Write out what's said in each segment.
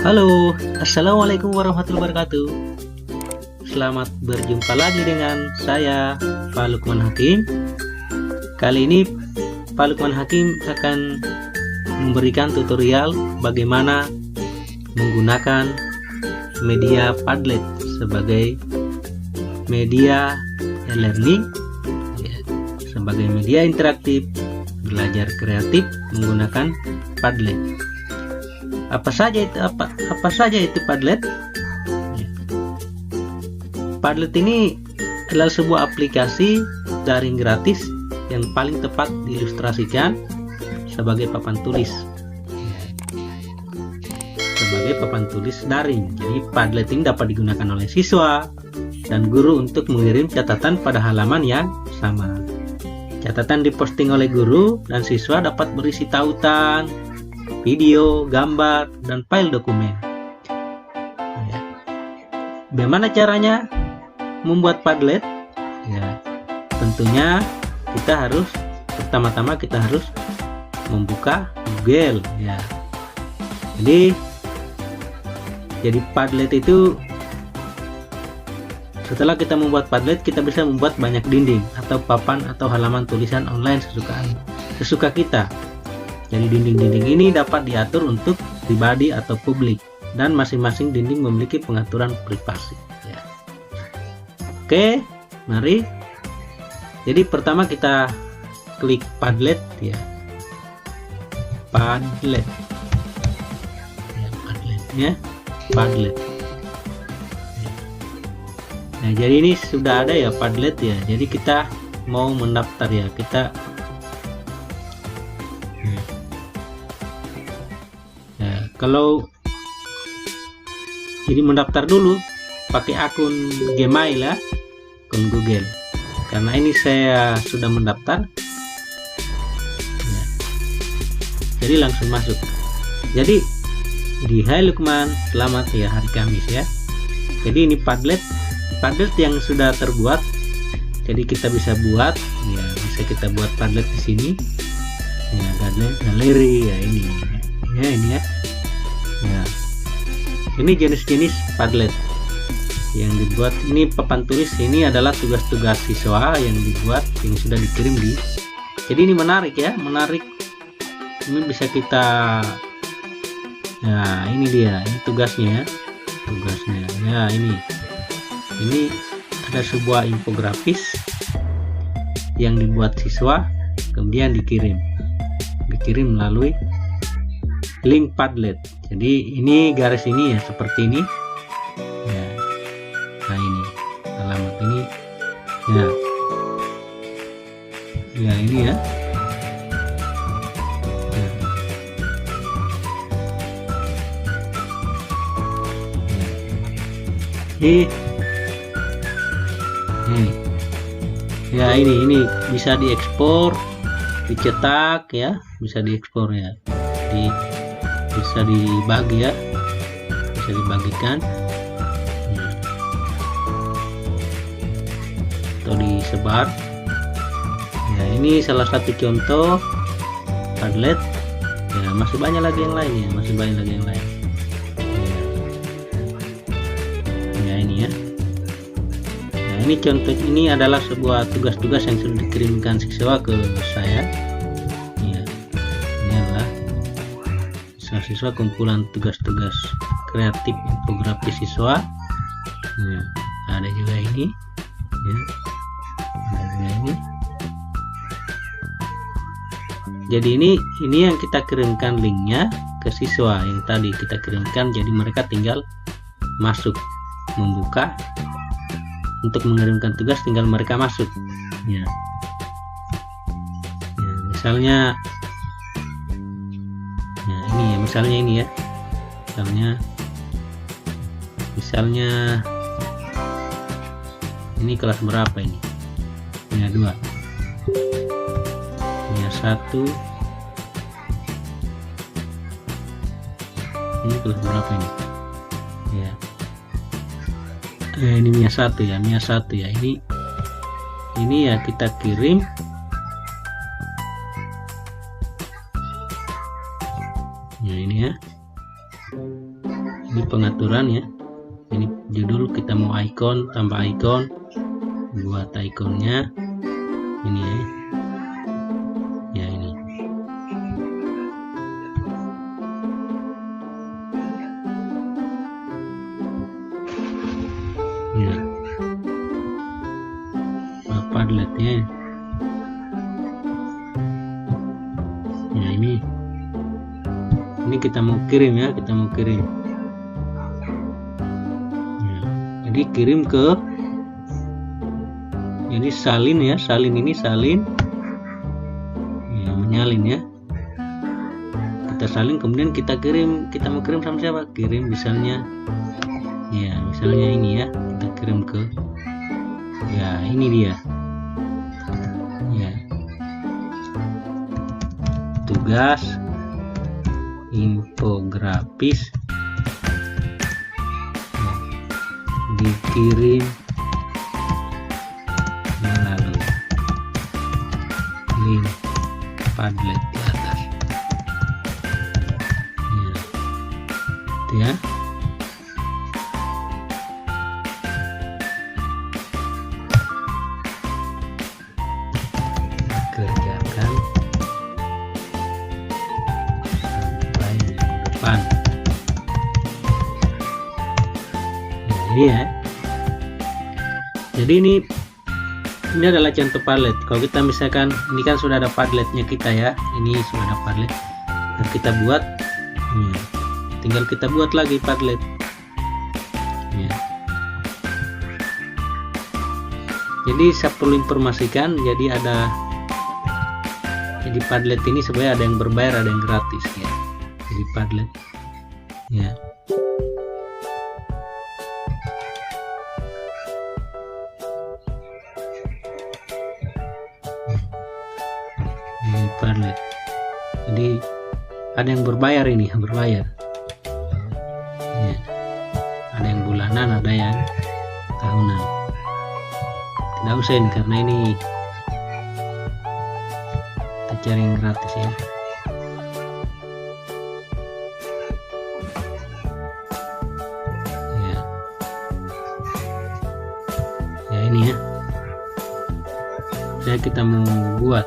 Halo, assalamualaikum warahmatullahi wabarakatuh. Selamat berjumpa lagi dengan saya, Pak Lukman Hakim. Kali ini Pak Lukman Hakim akan memberikan tutorial bagaimana menggunakan media Padlet sebagai media e-learning, sebagai media interaktif belajar kreatif menggunakan Padlet. Apa saja itu Padlet? Padlet ini adalah sebuah aplikasi daring gratis yang paling tepat diilustrasikan sebagai papan tulis. Sebagai papan tulis daring. Jadi Padlet ini dapat digunakan oleh siswa dan guru untuk mengirim catatan pada halaman yang sama. Catatan diposting oleh guru dan siswa dapat berisi tautan, video, gambar, dan file dokumen. Bagaimana caranya membuat Padlet? Tentunya pertama-tama kita harus membuka Google. Jadi Padlet itu, setelah kita membuat Padlet, kita bisa membuat banyak dinding atau papan atau halaman tulisan online sesuka kita. Jadi dinding-dinding ini dapat diatur untuk pribadi atau publik, dan masing-masing dinding memiliki pengaturan privasi. Oke, mari. Jadi pertama kita klik Padlet, Padlet. Padlet. Nah, jadi ini sudah ada ya Padlet ya. Jadi kita mau mendaftar ya. Kalau jadi mendaftar dulu pakai akun Gmail ya, akun Google. Karena ini saya sudah mendaftar, jadi langsung masuk. Jadi di Hai Lukman, selamat ya hari Kamis ya. Jadi ini Padlet yang sudah terbuat. Jadi kita bisa buat, bisa kita buat Padlet di sini. Galeri ya ini. Ini ya. Ini jenis-jenis Padlet yang dibuat. Ini papan tulis, ini adalah tugas-tugas siswa yang dibuat, yang sudah dikirim di. Jadi ini menarik ya, menarik. Ini bisa kita. Nah, ini dia, ini tugasnya. Ya, ini ada sebuah infografis yang dibuat siswa, kemudian dikirim melalui link Padlet. Jadi ini garis ini ya, seperti ini ya. Nah, ini alamat ini ya ini ya. Ini bisa diekspor, dicetak ya, bisa diekspor ya, bisa dibagi ya, bisa dibagikan atau disebar ya. Ini salah satu contoh Padlet ya. Masih banyak lagi yang lain ya, ini ya. Nah, ini contoh, ini adalah sebuah tugas-tugas yang sudah dikirimkan siswa ke saya ya. Ini adalah siswa kumpulan tugas-tugas kreatif infografis siswa ya. Ada juga ini ya. Ada juga ini. Jadi ini yang kita kirimkan linknya ke siswa yang tadi kita kirimkan. Jadi mereka tinggal masuk, membuka untuk mengirimkan tugas, tinggal mereka masuk ya. Misalnya misalnya ini ya, misalnya ini kelas berapa ini? Ini 2, ini 1, ini kelas berapa ini ya? Ini Mia 1 ya, ini ya kita kirim ya, ini ya. Ini pengaturan ya. Ini judul, kita mau icon, tambah icon, buat iconnya ini ya, ini ya, Padletnya ya, ini kita mau kirim ya, ya, jadi kirim ke ini salin ya, ini salin ya, menyalin ya, kita salin, kemudian kita kirim, kita mau kirim sama siapa, kirim misalnya ya, misalnya ini ya, kita kirim ke ya, ini dia ya, tugas infografis ya, dikirim melalui link Padlet di atas ya, itu ya. Kerjakan sampai minggu depan ya, ini ya. Jadi ini adalah contoh Padlet. Kalau kita misalkan ini kan sudah ada Padletnya kita ya, ini sudah ada Padlet, dan kita buat ya, tinggal kita buat lagi Padlet ya. Jadi saya perlu informasikan, jadi Padlet ini sebenarnya ada yang berbayar, ada yang gratis ya. Jadi Padlet ya, ini Padlet. Jadi ada yang berbayar, ini berbayar ya. Ada yang bulanan, ada yang tahunan. Tidak usah ini, karena ini kita cari yang gratis ya. Ya ini ya, kita mau buat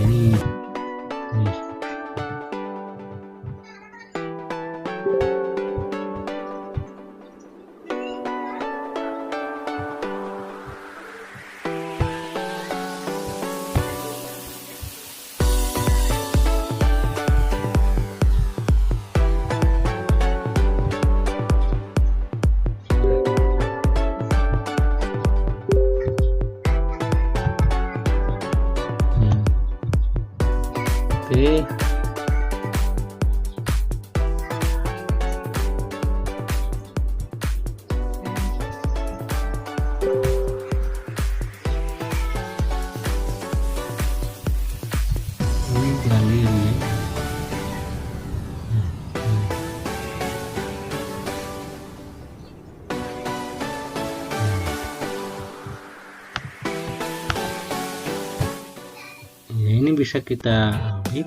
ini oke. Ini galeri ya. Ya, ini bisa kita ambil.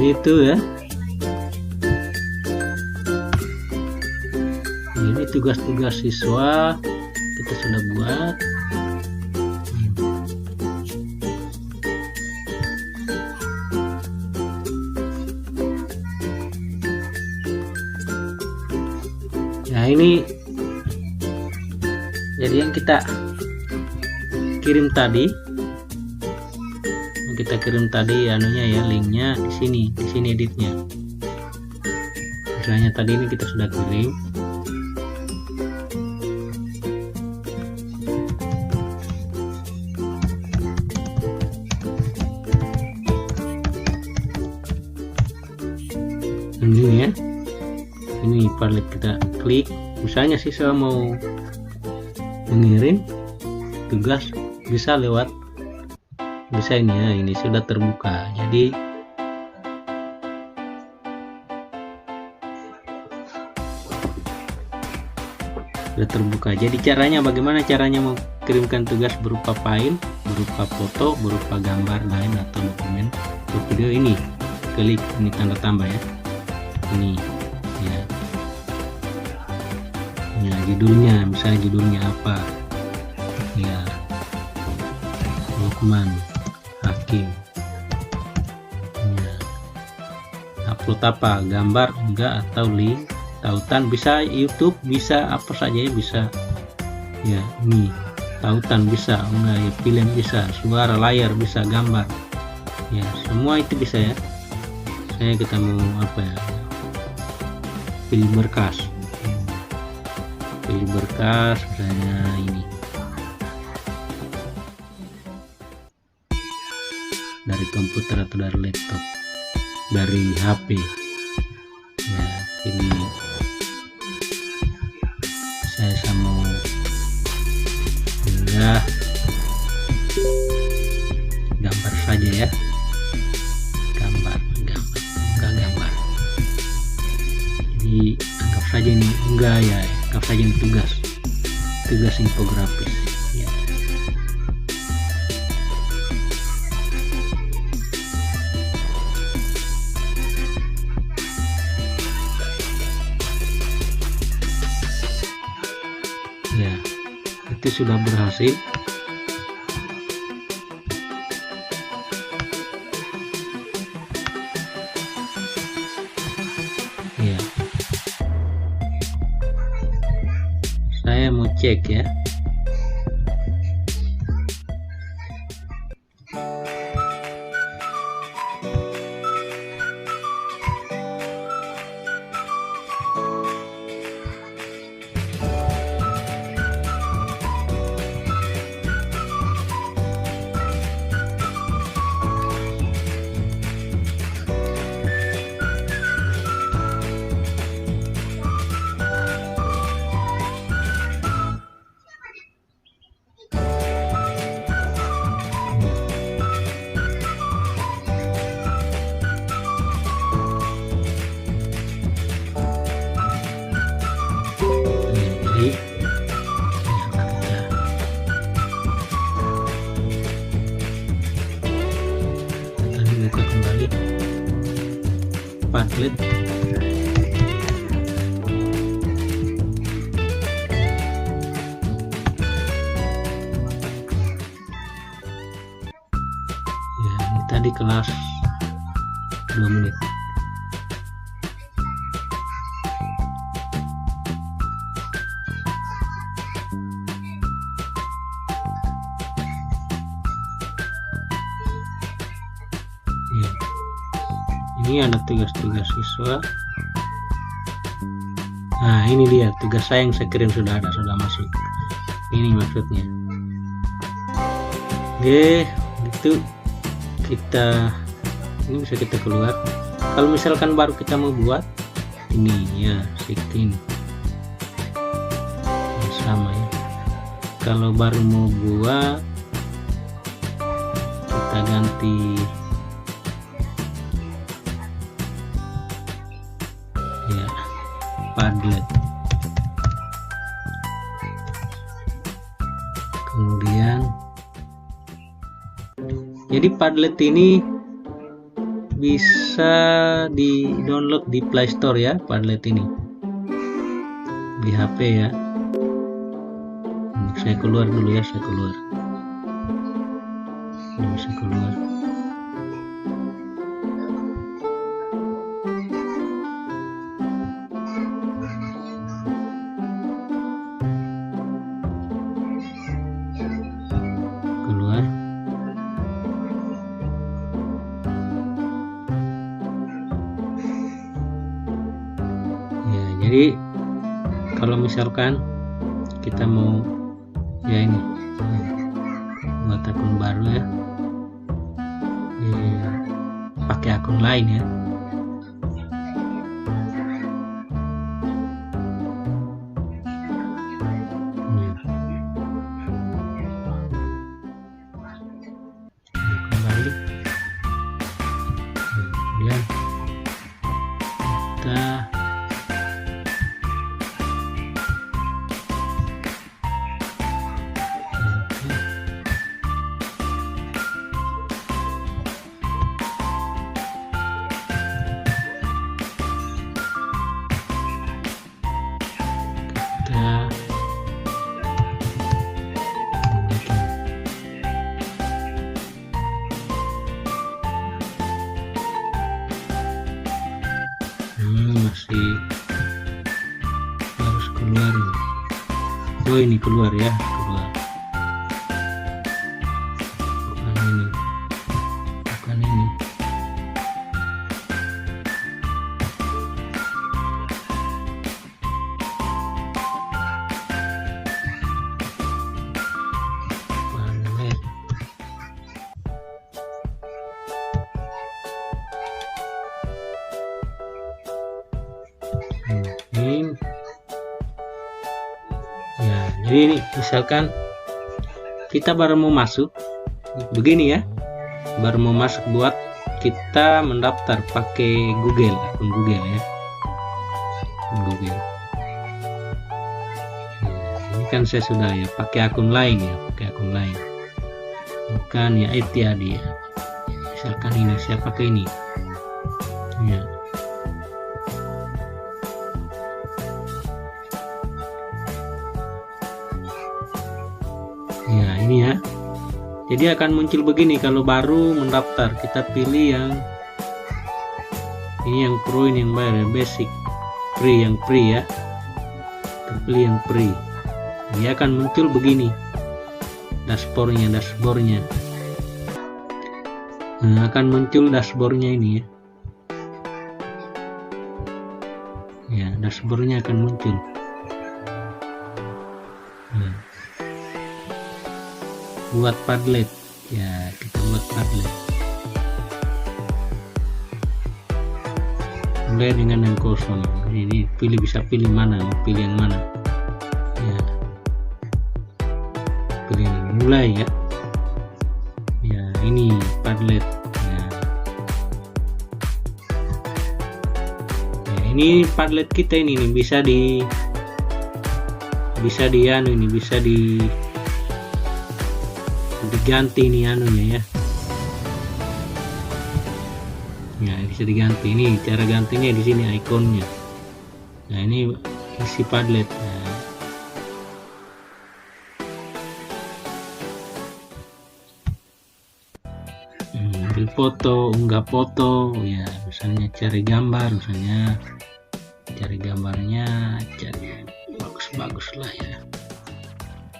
itu ya. Ini tugas-tugas siswa kita sudah buat. Nah ini jadi yang kita kirim tadi, anunya ya, linknya di sini editnya. Misalnya tadi ini kita sudah kirim. Ini ya, ini Padlet kita klik. Misalnya siswa mau mengirim tugas bisa lewat, bisa ini ya, ini sudah terbuka. Jadi sudah terbuka. Jadi caranya bagaimana caranya mau kirimkan tugas berupa file, berupa foto, berupa gambar lain atau dokumen atau video, ini klik ini tanda tambah ya, ini ya. Ya, judulnya misalnya judulnya apa ya, Lukman Hakim ya. Upload apa, gambar enggak atau link, tautan bisa YouTube, bisa apa saja ya, bisa ya. Ini tautan bisa enggak ya, film bisa, suara, layar bisa, gambar ya, semua itu bisa ya. Saya kita mau apa ya, pilih berkas misalnya ini dari komputer atau dari laptop, dari HP ya. Ini saya mau ya gambar saja ya, gambar. Jadi anggap saja ini enggak ya, anggap saja ini tugas infografis ya. Ya, itu sudah berhasil. Ya, saya mau cek ya. Buka kembali Padlet. Ya, ini tadi kelas 2 menit. Ya. Ini ada tugas-tugas siswa. Nah ini dia tugas saya yang saya kirim, sudah masuk. Ini maksudnya. Oke, itu kita ini bisa kita keluar. Kalau misalkan baru kita mau buat ini ya, sikin sama ya. Kalau baru mau buat kita ganti ya, Padlet. Kemudian jadi Padlet ini bisa di download di Play Store ya, Padlet ini di HP ya. Saya keluar dulu ya, saya keluar. Ini bisa keluar. Keluar. Ya, jadi kalau misalkan kita mau ya ini buat akun baru ya, pakai akun lain ya. Kembali, kemudian kita masih harus keluar. Oh, ini keluar ya, keluar. Bukan ini. Padlet. Ya, jadi ini misalkan kita baru mau masuk begini ya, baru mau masuk buat kita mendaftar pakai Google, akun Google ya, Google. Ini kan saya sudah ya pakai akun lain ya, pakai akun lain, bukan ya Etihad ya. Misalkan ini saya pakai ini ya. Ya, ini ya. Jadi akan muncul begini kalau baru mendaftar. Kita pilih yang ini, yang pro, ini yang bayar, basic, free, yang free ya. Kita pilih yang free. Dia akan muncul begini. Dashboardnya. Nah, akan muncul dashboardnya ini ya. Ya, dashboardnya akan muncul. Nah. Buat Padlet ya, kita buat Padlet mulai dengan yang kosong. Ini pilih, bisa pilih mana, pilih yang mana ya, pilih ini, mulai ya. Ya, ini Padlet ya. Ya, ini Padlet kita ini nih, bisa anu ini, bisa diganti nih anunya ya. Ya, bisa diganti. Ini cara gantinya di sini ikonnya. Nah, ini isi Padlet. Nah. Ambil foto, unggah foto ya, misalnya cari gambar, misalnya cari gambarnya, cari bagus-bagus lah ya,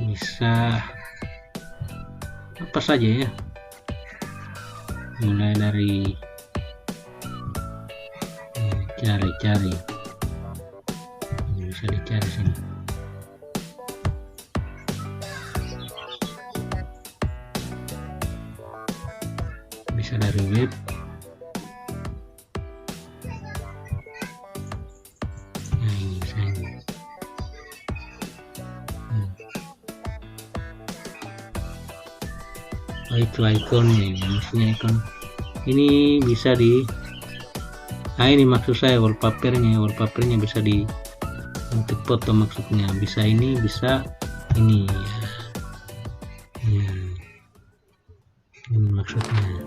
bisa apa saja ya, mulai dari cari bisa dicari sini. Bisa dari web. Nah, ini misalnya. Itu ikonnya, maksudnya ikon ini bisa ini maksud saya wallpapernya bisa untuk foto, maksudnya bisa ini, bisa ini ya. Ini maksudnya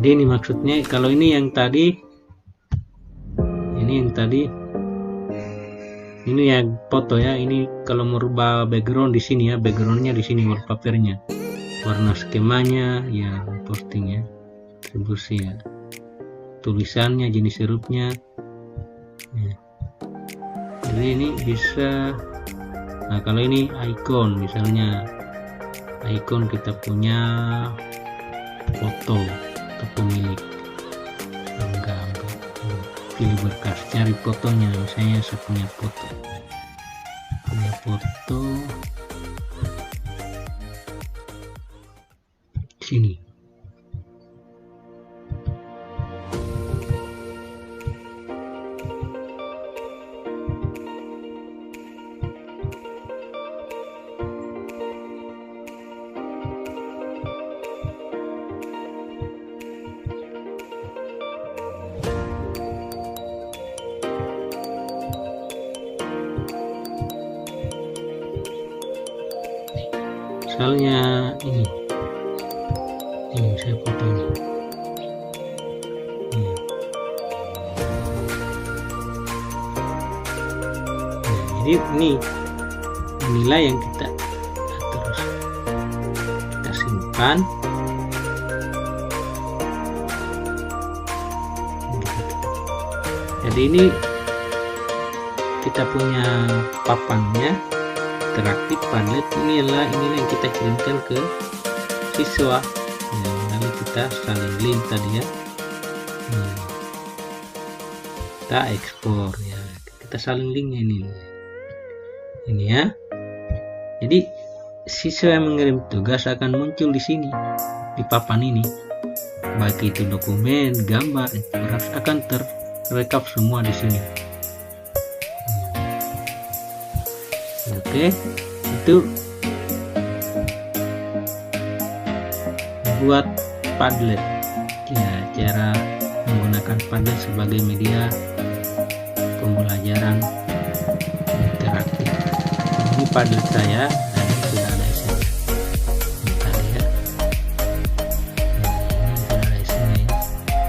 Jadi ini maksudnya, kalau ini yang tadi, ini yang foto ya. Ini kalau merubah background di sini ya, backgroundnya di sini, wallpapernya, warna skemanya ya, postingnya, distribusi ya, tulisannya, jenis hurufnya ya. Jadi ini bisa. Nah kalau ini icon, misalnya icon kita punya foto atau pemilik, enggak pilih berkas, cari fotonya. Misalnya saya punya foto sini. Misalnya ini saya foto ini. Nah, jadi ini nilai yang kita simpan. Jadi ini kita punya papannya, interaktif Padlet. Inilah yang kita kirimkan ke siswa ya, lalu kita salin link tadi ya. Kita ekspor ya, kita salin linknya ini ya. Jadi siswa yang mengirim tugas akan muncul di sini, di papan ini, baik itu dokumen, gambar, infografis, akan terrekap semua di sini. Oke, itu buat Padlet ya, cara menggunakan Padlet sebagai media pembelajaran interaktif. Ini Padlet saya dan sudah ada isinya tadi ya. Ini sudah ada isinya ya.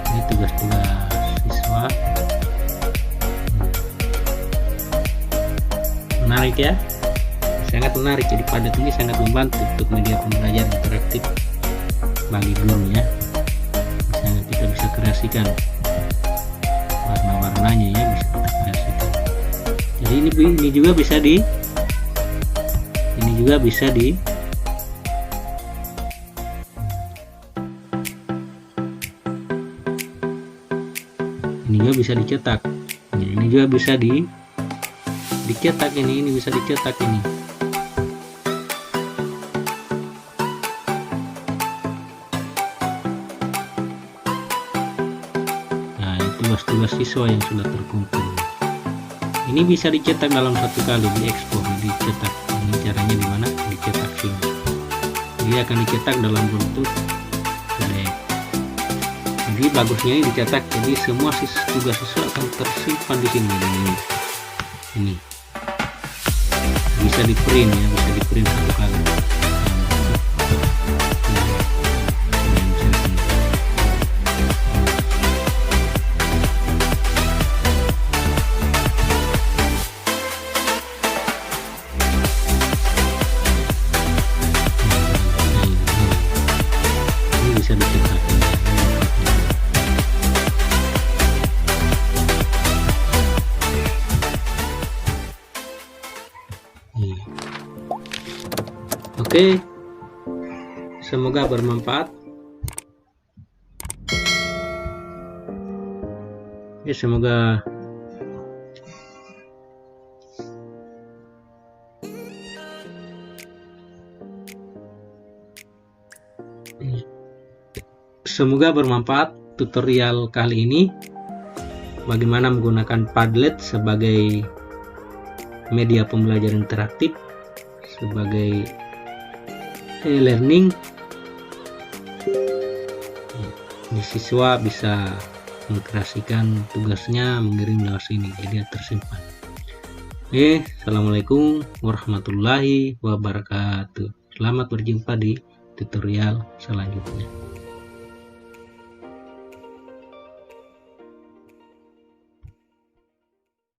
Ini tugas-tugas siswa. Menarik ya, sangat menarik. Jadi Padlet ini sangat membantu untuk media pembelajaran interaktif bagi gurunya. Misalnya kita bisa kreasikan warna-warnanya ya, bisa kita kreasikan. Jadi ini juga bisa di dicetak. Ini juga bisa dicetak, ini bisa dicetak ini. Nah, itu tugas-tugas siswa yang sudah terkumpul. Ini bisa dicetak dalam satu kali, diekspor, dicetak. Ini caranya di mana? Dicetak sini. Dia akan dicetak dalam bentuk PDF. Jadi bagusnya ini dicetak, jadi semua tugas siswa akan tersimpan di sini. Ini bisa di print ya, bisa di print satu kali. Ini bisa dicetak. Oke, semoga bermanfaat. Ya, semoga bermanfaat tutorial kali ini, bagaimana menggunakan Padlet sebagai media pembelajaran interaktif, sebagai e-learning. Ini siswa bisa mengkreasikan tugasnya, mengirim lewat sini, jadi tersimpan. Assalamualaikum warahmatullahi wabarakatuh. Selamat berjumpa di tutorial selanjutnya.